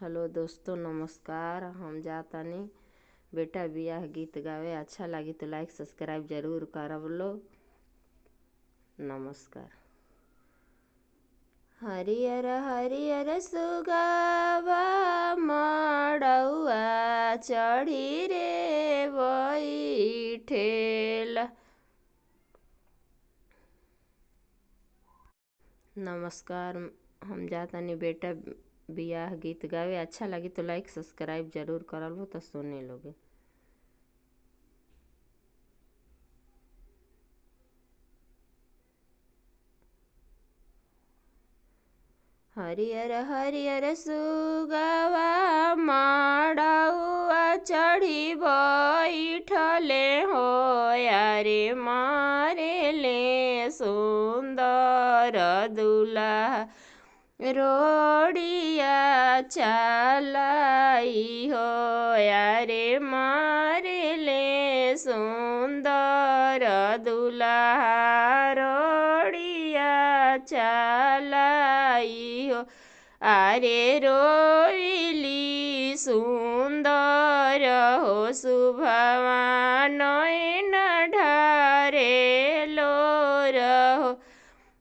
Hello दोस्तों, नमस्कार। हम जातानी बेटा बियाह गीत गावे। अच्छा लगी तो लाइक सब्सक्राइब जरूर करब लो। नमस्कार। हरियर हरियर सुगावा मड़ौआ चढ़ी रे बैठेला। नमस्कार। हम जातानी बेटा बियाह गीत गावे। अच्छा लगी तो लाइक सब्सक्राइब जरूर करल हो तो सुने लोगे। हरियर हरियर सुगवा मड़ौआ चढ़ी बैठले हो यारे मारे ले सुंदर दुल्हा रोड़िया चलाई हो यारे मारे ले सुंदर दुल्हा रोड़िया चलाई हो। अरे रोइली सुंदर हो शुभवा नयन ढारे लो रहो।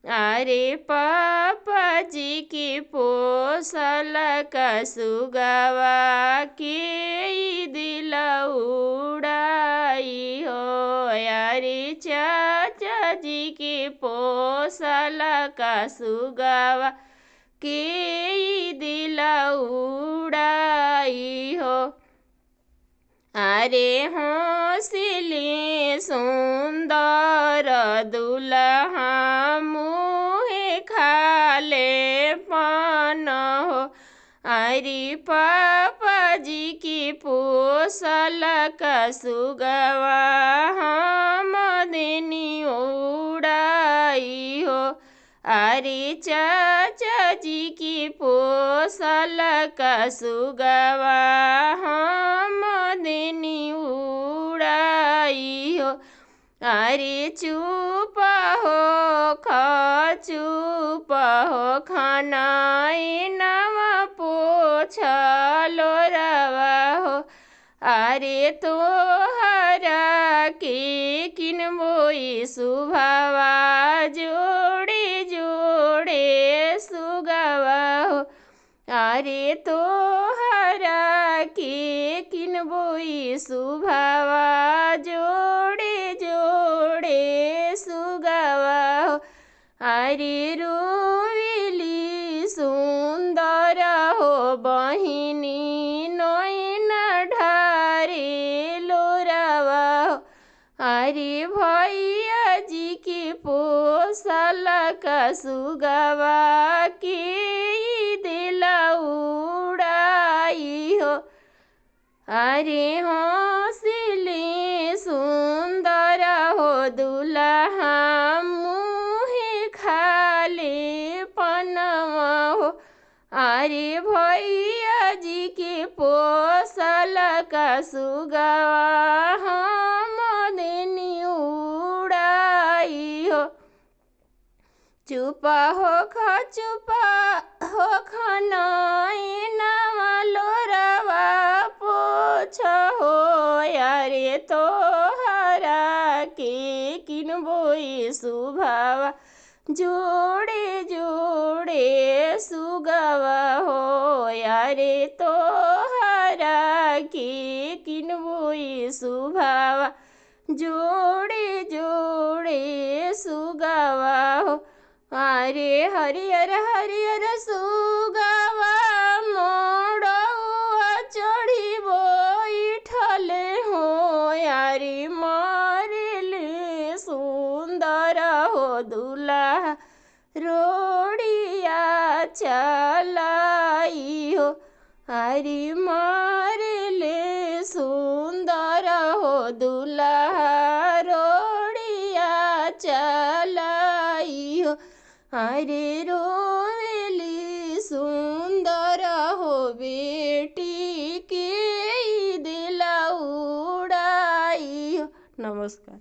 अरे पापा जी की पोसल का सुगवा के दिल उड़ाई हो। अरे चाचा जी की पोसल का सुगवा के दिल उड़ाई हो। अरे हौसले सुंदर दुल्हा मुँहे खाले पान हो। अरे पापा जी की पोसल का सुगवा हम देनी उड़ाई हो। अरे चाचा जी की पोसल का सुगवा हम देनी उड़ाई हो। अरे चुप हो चुप हो खानाई नवा पोछलो रवा हो। अरे तोहरा के किनबोई सुभवा जोड़े जोड़े सुगवा हो। अरे तोहरा के किनबोई सुभवा जोड़े जोड़े सुगवा हो। अरे रोइली सुंदर हो बहिनी नयन ढारे लोरवा हो। अरे भैया जी की पोसल का सुगवा के दिल उड़ाई हो। अरे हौसले सुंदर हो दुल्हा मुँहे खाले पनवा हो। अरे भैया जी के पोसल का सुगवा हम देनी उड़ाई हो। चुप हो खनाई नवा लोरवा पोछ हो। यारे तोहरा के किनबोई सुभवा जोड़े जोड़े सुगवा हो। यारे तोहरा के किनबोई सुभवा जोड़े जोड़े सुगवा हो। अरे हरियर हरियर सुगवा मड़ौआ चढ़ी बैठले हो। यारे मारे ले सुंदर हो दुल्हा रोड़िया चलाई हो। अरे मारे ले सुंदर हो दुल्हा रोड़िया चलाई हो। अरे रोइली सुंदर हो बेटी के दिल उड़ाई हो। नमस्कार।